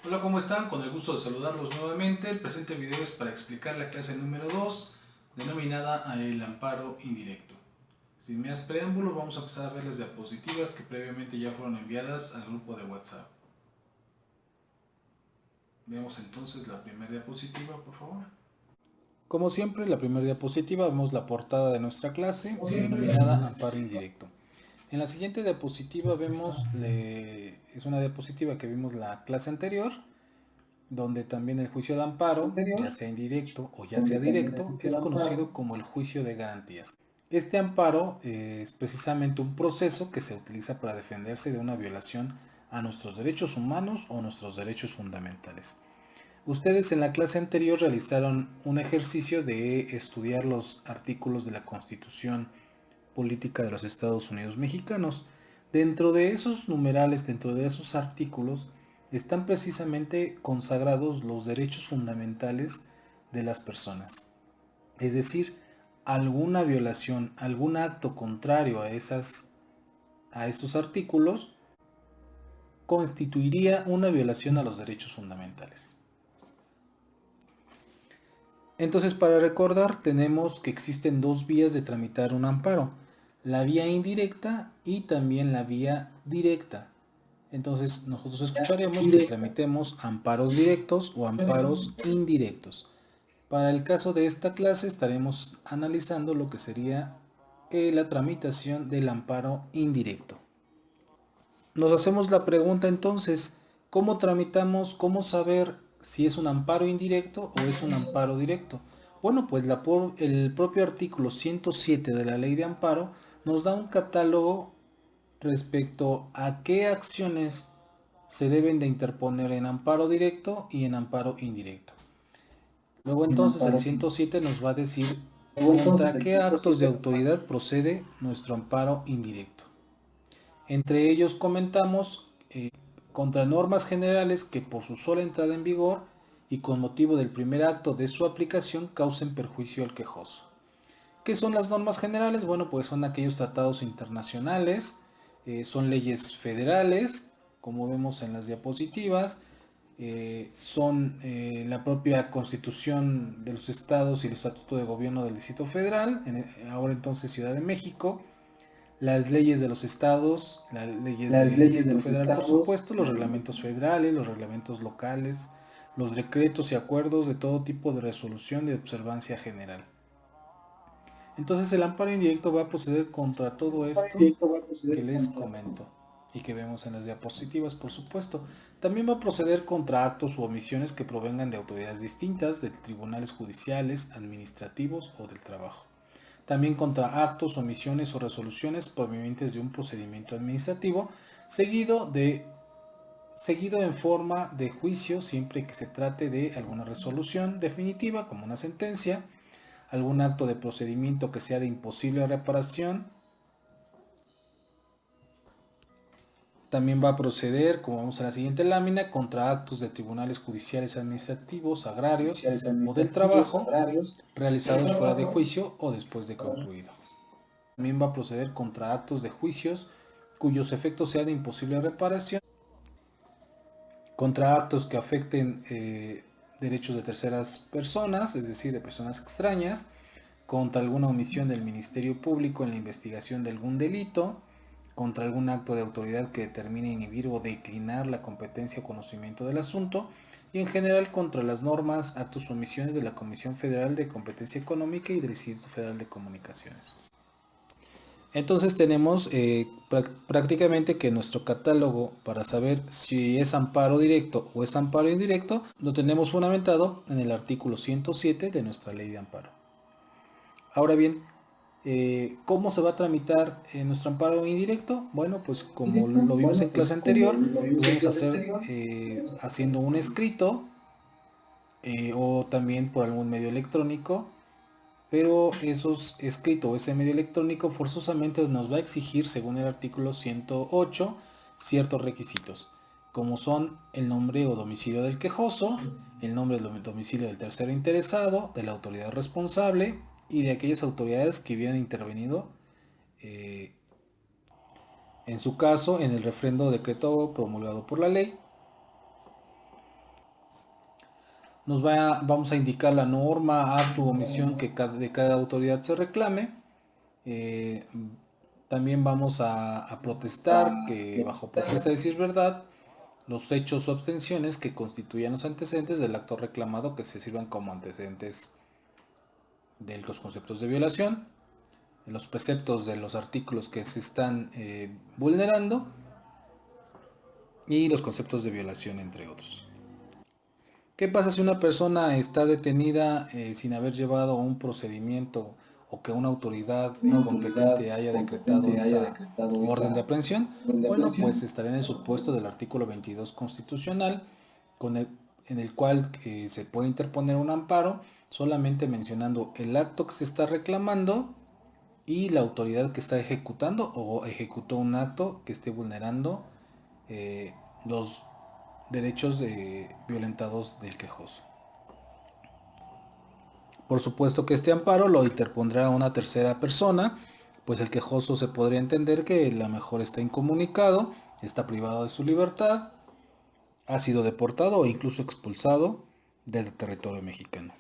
Hola, ¿cómo están? Con el gusto de saludarlos nuevamente. El presente video es para explicar la clase número 2, denominada el amparo indirecto. Sin más preámbulos, vamos a empezar a ver las diapositivas que previamente ya fueron enviadas al grupo de WhatsApp. Veamos entonces la primera diapositiva, por favor. Como siempre, la primera diapositiva vemos la portada de nuestra clase, denominada amparo indirecto. En la siguiente diapositiva es una diapositiva que vimos la clase anterior, donde también el juicio de amparo, ya sea indirecto o ya sea directo, es conocido como el juicio de garantías. Este amparo es precisamente un proceso que se utiliza para defenderse de una violación a nuestros derechos humanos o nuestros derechos fundamentales. Ustedes en la clase anterior realizaron un ejercicio de estudiar los artículos de la Constitución Política de los Estados Unidos Mexicanos. Dentro de esos numerales, dentro de esos artículos, están precisamente consagrados los derechos fundamentales de las personas. Es decir, alguna violación, algún acto contrario a esos artículos constituiría una violación a los derechos fundamentales. Entonces, para recordar, tenemos que existen dos vías de tramitar un amparo: la vía indirecta y también la vía directa. Entonces, nosotros escucharemos que tramitemos amparos directos o amparos indirectos. Para el caso de esta clase estaremos analizando lo que sería la tramitación del amparo indirecto. Nos hacemos la pregunta entonces, ¿cómo tramitamos, cómo saber si es un amparo indirecto o es un amparo directo? Bueno, pues el propio artículo 107 de la Ley de Amparo nos da un catálogo respecto a qué acciones se deben de interponer en amparo directo y en amparo indirecto. Luego entonces el 107 nos va a decir contra qué actos de autoridad procede nuestro amparo indirecto. Entre ellos comentamos contra normas generales que por su sola entrada en vigor y con motivo del primer acto de su aplicación causen perjuicio al quejoso. ¿Qué son las normas generales? Bueno, pues son aquellos tratados internacionales, son leyes federales, como vemos en las diapositivas, son la propia Constitución de los Estados y el Estatuto de Gobierno del Distrito Federal, ahora entonces Ciudad de México, las leyes de los estados, las leyes del Distrito Federal, por supuesto, los reglamentos federales, los reglamentos locales, los decretos y acuerdos de todo tipo de resolución de observancia general. Entonces el amparo indirecto va a proceder contra todo esto que les comento y que vemos en las diapositivas, por supuesto. También va a proceder contra actos u omisiones que provengan de autoridades distintas, de tribunales judiciales, administrativos o del trabajo. También contra actos, omisiones o resoluciones provenientes de un procedimiento administrativo, seguido en forma de juicio siempre que se trate de alguna resolución definitiva, como una sentencia, algún acto de procedimiento que sea de imposible reparación. También va a proceder, como vemos en la siguiente lámina, contra actos de tribunales judiciales administrativos, agrarios o del trabajo realizados fuera de juicio o después de concluido. También va a proceder contra actos de juicios cuyos efectos sean de imposible reparación, contra actos que afecten derechos de terceras personas, es decir, de personas extrañas, contra alguna omisión del Ministerio Público en la investigación de algún delito, contra algún acto de autoridad que determine inhibir o declinar la competencia o conocimiento del asunto, y en general contra las normas, actos o omisiones de la Comisión Federal de Competencia Económica y del Instituto Federal de Comunicaciones. Entonces tenemos prácticamente que nuestro catálogo para saber si es amparo directo o es amparo indirecto lo tenemos fundamentado en el artículo 107 de nuestra ley de amparo. Ahora bien, ¿cómo se va a tramitar nuestro amparo indirecto? Bueno, pues como lo vimos en clase anterior, lo vamos a hacer haciendo un escrito o también por algún medio electrónico. Pero esos escritos o ese medio electrónico forzosamente nos va a exigir, según el artículo 108, ciertos requisitos, como son el nombre o domicilio del quejoso, el nombre o domicilio del tercero interesado, de la autoridad responsable y de aquellas autoridades que hubieran intervenido, en su caso, en el refrendo o decreto promulgado por la ley. Vamos a indicar la norma, acto u omisión que de cada autoridad se reclame. También vamos a protestar, que bajo protesta de decir verdad, los hechos o abstenciones que constituyan los antecedentes del acto reclamado que se sirvan como antecedentes de los conceptos de violación, los preceptos de los artículos que se están vulnerando y los conceptos de violación, entre otros. ¿Qué pasa si una persona está detenida sin haber llevado un procedimiento o que una autoridad competente haya decretado esa orden de aprehensión? Bueno, pues estaría en el supuesto del artículo 22 constitucional, en el cual se puede interponer un amparo solamente mencionando el acto que se está reclamando y la autoridad que está ejecutando o ejecutó un acto que esté vulnerando los derechos violentados del quejoso. Por supuesto que este amparo lo interpondrá una tercera persona, pues el quejoso se podría entender que a lo mejor está incomunicado, está privado de su libertad, ha sido deportado o incluso expulsado del territorio mexicano.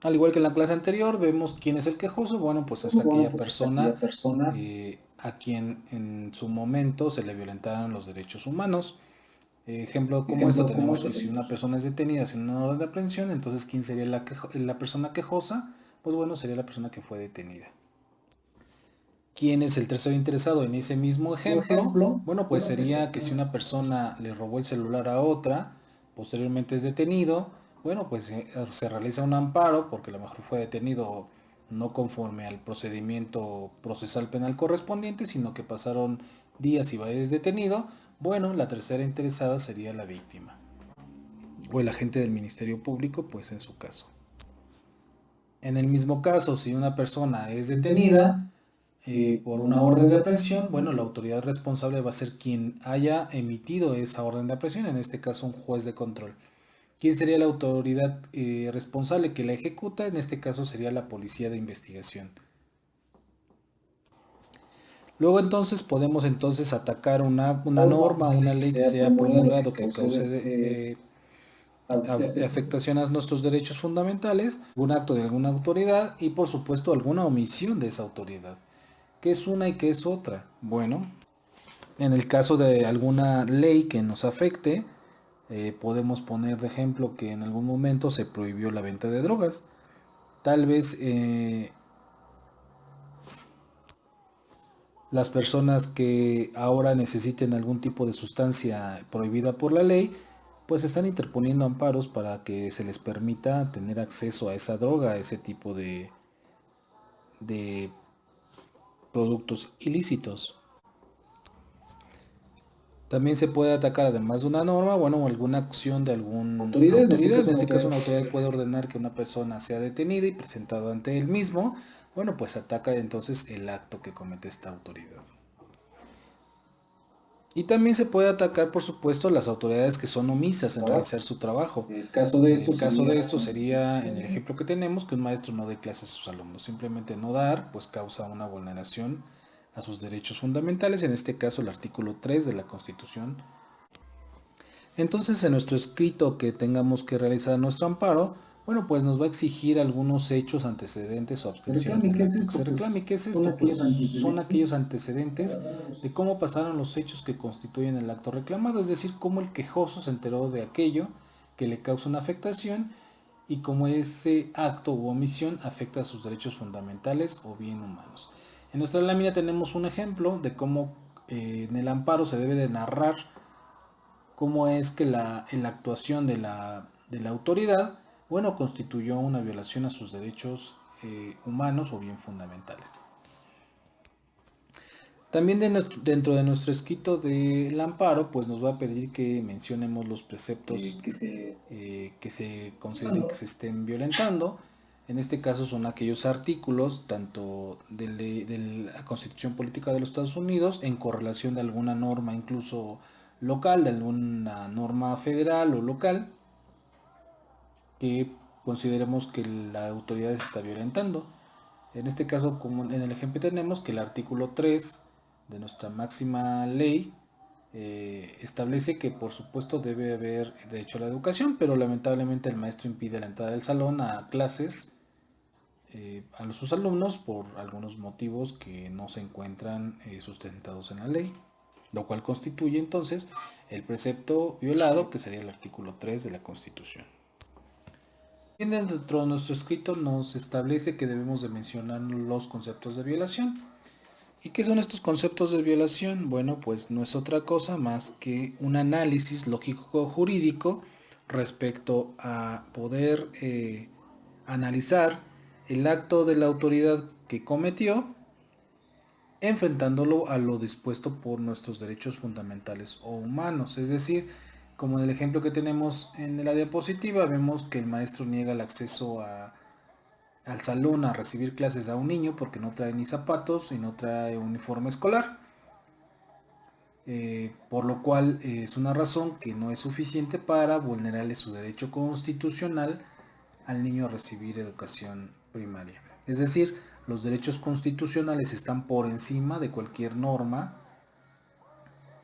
Al igual que en la clase anterior, vemos quién es el quejoso. Bueno, pues es aquella persona a quien en su momento se le violentaron los derechos humanos. Ejemplo como esto tenemos que si una persona es detenida sin una orden de aprehensión, entonces ¿quién sería la persona quejosa? Pues bueno, sería la persona que fue detenida. ¿Quién es el tercero interesado en ese mismo ejemplo? Bueno, pues sería que si una persona le robó el celular a otra, posteriormente es detenido, bueno, pues se realiza un amparo porque a lo mejor fue detenido no conforme al procedimiento procesal penal correspondiente, sino que pasaron días y va a ser detenido. Bueno, la tercera interesada sería la víctima o el agente del Ministerio Público, pues en su caso. En el mismo caso, si una persona es detenida por una orden de aprehensión, bueno, la autoridad responsable va a ser quien haya emitido esa orden de aprehensión, en este caso un juez de control. ¿Quién sería la autoridad responsable que la ejecuta? En este caso sería la policía de investigación. Luego entonces podemos atacar una norma, una ley que se haya promulgado que cause afectación a nuestros derechos fundamentales, un acto de alguna autoridad y por supuesto alguna omisión de esa autoridad. ¿Qué es una y qué es otra? Bueno, en el caso de alguna ley que nos afecte, podemos poner de ejemplo que en algún momento se prohibió la venta de drogas. Tal vez las personas que ahora necesiten algún tipo de sustancia prohibida por la ley, pues están interponiendo amparos para que se les permita tener acceso a esa droga, a ese tipo de productos ilícitos. También se puede atacar, además de una norma, bueno, alguna acción de alguna autoridad. En este caso, una autoridad puede ordenar que una persona sea detenida y presentada ante él mismo. Bueno, pues ataca entonces el acto que comete esta autoridad. Y también se puede atacar, por supuesto, las autoridades que son omisas en realizar su trabajo. El caso de esto sería, en el ejemplo que tenemos, que un maestro no dé clases a sus alumnos. Simplemente no dar, pues causa una vulneración a sus derechos fundamentales, en este caso el artículo 3 de la Constitución. Entonces, en nuestro escrito que tengamos que realizar nuestro amparo, bueno, pues nos va a exigir algunos hechos, antecedentes o abstenciones del acto que se reclame. ¿Qué es esto? Pues son aquellos antecedentes de cómo pasaron los hechos que constituyen el acto reclamado, es decir, cómo el quejoso se enteró de aquello que le causa una afectación y cómo ese acto u omisión afecta a sus derechos fundamentales o bien humanos. En nuestra lámina tenemos un ejemplo de cómo en el amparo se debe de narrar cómo es que la actuación de la autoridad, bueno, constituyó una violación a sus derechos humanos o bien fundamentales. También dentro de nuestro escrito del amparo, pues nos va a pedir que mencionemos los preceptos que se consideren que se estén violentando. En este caso son aquellos artículos, tanto de la Constitución Política de los Estados Unidos, en correlación de alguna norma incluso local, de alguna norma federal o local, que consideremos que la autoridad se está violentando. En este caso, como en el ejemplo tenemos que el artículo 3 de nuestra máxima ley establece que por supuesto debe haber derecho a la educación, pero lamentablemente el maestro impide la entrada del salón a clases a sus alumnos por algunos motivos que no se encuentran sustentados en la ley, lo cual constituye entonces el precepto violado, que sería el artículo 3 de la Constitución. Dentro de nuestro escrito nos establece que debemos de mencionar los conceptos de violación. ¿Y qué son estos conceptos de violación? Bueno, pues no es otra cosa más que un análisis lógico-jurídico respecto a poder analizar el acto de la autoridad que cometió, enfrentándolo a lo dispuesto por nuestros derechos fundamentales o humanos. Es decir, como en el ejemplo que tenemos en la diapositiva, vemos que el maestro niega el acceso al salón a recibir clases a un niño porque no trae ni zapatos y no trae uniforme escolar. Por lo cual es una razón que no es suficiente para vulnerarle su derecho constitucional al niño a recibir educación primaria. Es decir, los derechos constitucionales están por encima de cualquier norma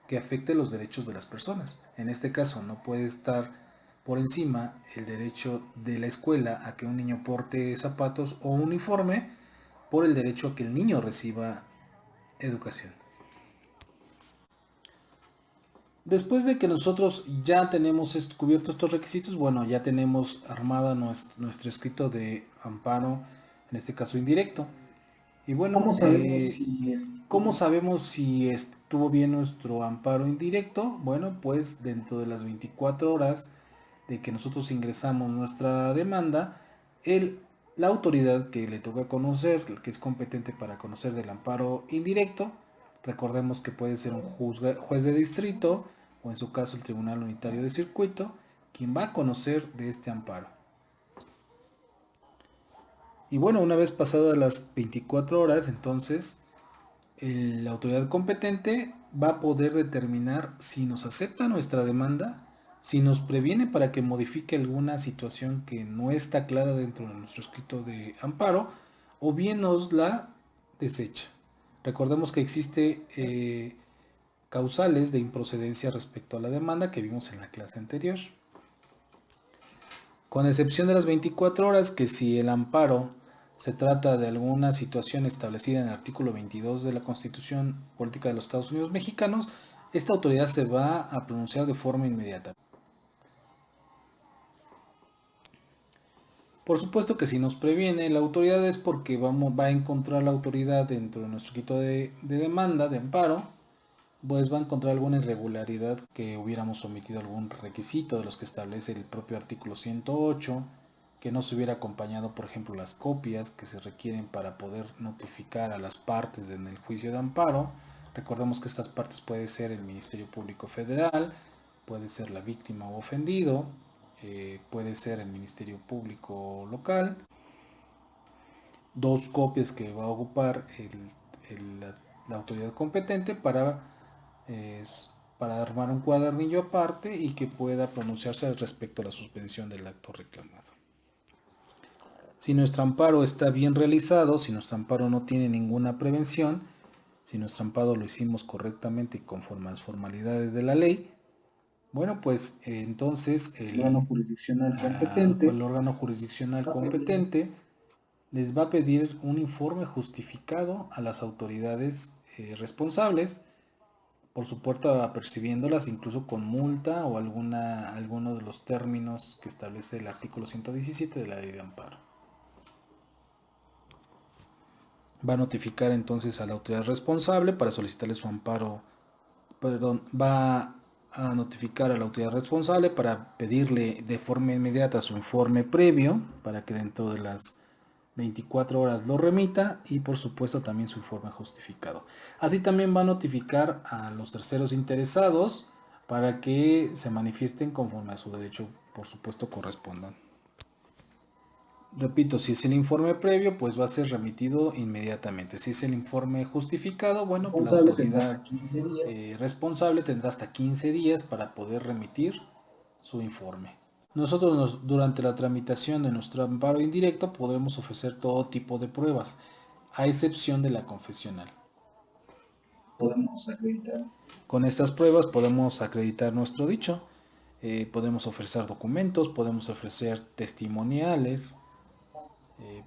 que afecte los derechos de las personas. En este caso, no puede estar por encima el derecho de la escuela a que un niño porte zapatos o uniforme por el derecho a que el niño reciba educación. Después de que nosotros ya tenemos cubiertos estos requisitos, bueno, ya tenemos armada nuestro escrito de amparo, en este caso indirecto. Y bueno, ¿cómo sabemos si estuvo bien nuestro amparo indirecto? Bueno, pues dentro de las 24 horas de que nosotros ingresamos nuestra demanda, la autoridad que le toca conocer, que es competente para conocer del amparo indirecto, recordemos que puede ser un juez de distrito o en su caso el Tribunal Unitario de Circuito, quien va a conocer de este amparo. Y bueno, una vez pasadas las 24 horas, entonces la autoridad competente va a poder determinar si nos acepta nuestra demanda, si nos previene para que modifique alguna situación que no está clara dentro de nuestro escrito de amparo, o bien nos la desecha. Recordemos que existe causales de improcedencia respecto a la demanda que vimos en la clase anterior. Con excepción de las 24 horas, que si el amparo se trata de alguna situación establecida en el artículo 22 de la Constitución Política de los Estados Unidos Mexicanos, esta autoridad se va a pronunciar de forma inmediata. Por supuesto que si nos previene la autoridad es porque va a encontrar la autoridad dentro de nuestro escrito de demanda, de amparo, pues va a encontrar alguna irregularidad, que hubiéramos omitido algún requisito de los que establece el propio artículo 108, que no se hubiera acompañado, por ejemplo, las copias que se requieren para poder notificar a las partes en el juicio de amparo. Recordemos que estas partes puede ser el Ministerio Público Federal, puede ser la víctima o ofendido, puede ser el Ministerio Público local. Dos copias que va a ocupar la autoridad competente para armar un cuadernillo aparte y que pueda pronunciarse respecto a la suspensión del acto reclamado. Si nuestro amparo está bien realizado, si nuestro amparo no tiene ninguna prevención, si nuestro amparo lo hicimos correctamente y conforme a las formalidades de la ley, bueno, pues entonces el órgano jurisdiccional competente les va a pedir un informe justificado a las autoridades responsables, por supuesto apercibiéndolas incluso con multa o alguno de los términos que establece el artículo 117 de la ley de amparo. Va a notificar entonces a la autoridad responsable para solicitarle su amparo, va a notificar a la autoridad responsable para pedirle de forma inmediata su informe previo para que dentro de las 24 horas lo remita, y por supuesto también su informe justificado. Así también va a notificar a los terceros interesados para que se manifiesten conforme a su derecho, por supuesto, correspondan. Repito, si es el informe previo, pues va a ser remitido inmediatamente. Si es el informe justificado, bueno, pues la autoridad responsable tendrá hasta 15 días para poder remitir su informe. Nosotros durante la tramitación de nuestro amparo indirecto podemos ofrecer todo tipo de pruebas, a excepción de la confesional. podemos acreditar. Con estas pruebas podemos acreditar nuestro dicho. Podemos ofrecer documentos, podemos ofrecer testimoniales,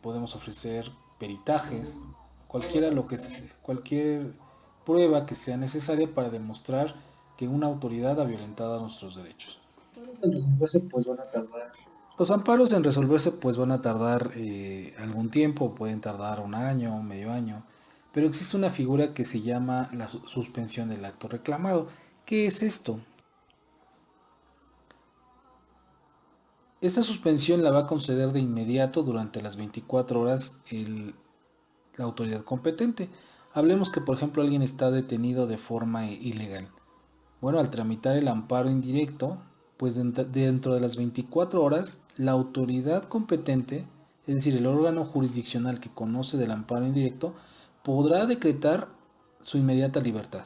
podemos ofrecer peritajes, cualquier prueba que sea necesaria para demostrar que una autoridad ha violentado nuestros derechos. En resolverse, pues van a tardar. Los amparos en resolverse pues van a tardar algún tiempo, pueden tardar un año, medio año, pero existe una figura que se llama la suspensión del acto reclamado. ¿Qué es esto? Esta suspensión la va a conceder de inmediato durante las 24 horas la autoridad competente. Hablemos que, por ejemplo, alguien está detenido de forma ilegal. Bueno, al tramitar el amparo indirecto, pues dentro de las 24 horas, la autoridad competente, es decir, el órgano jurisdiccional que conoce del amparo indirecto, podrá decretar su inmediata libertad.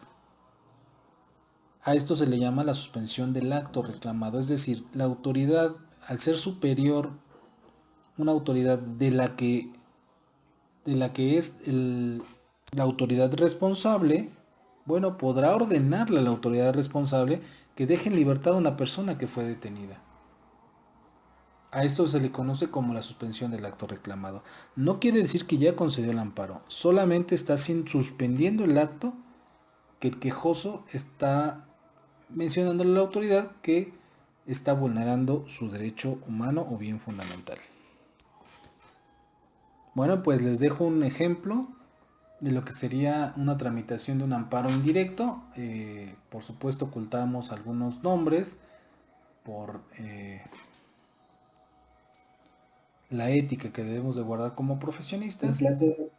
A esto se le llama la suspensión del acto reclamado, es decir, la autoridad, al ser superior, una autoridad de la que es la autoridad responsable, bueno, podrá ordenarle a la autoridad responsable que deje en libertad a una persona que fue detenida. A esto se le conoce como la suspensión del acto reclamado. No quiere decir que ya concedió el amparo, solamente está suspendiendo el acto que el quejoso está mencionándole a la autoridad que está vulnerando su derecho humano o bien fundamental. Bueno, pues les dejo un ejemplo de lo que sería una tramitación de un amparo indirecto. Por supuesto ocultamos algunos nombres por la ética que debemos de guardar como En profesionistas. clase,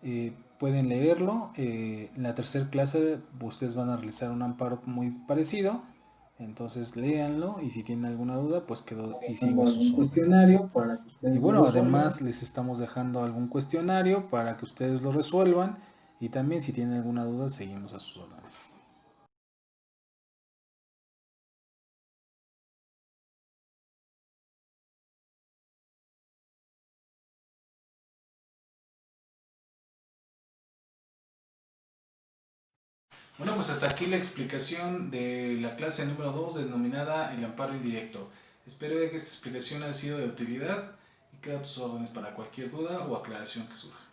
Pueden leerlo. En la tercera clase ustedes van a realizar un amparo muy parecido. Entonces léanlo y si tienen alguna duda, pues quedo y sigo tengo a algún sus órdenes. cuestionario para que Y ustedes lo bueno, resuelvan. además les estamos dejando algún cuestionario para que ustedes lo resuelvan y también si tienen alguna duda seguimos a sus órdenes. Bueno, pues hasta aquí la explicación de la clase número 2 denominada el amparo indirecto. Espero que esta explicación haya sido de utilidad y quedo a tus órdenes para cualquier duda o aclaración que surja.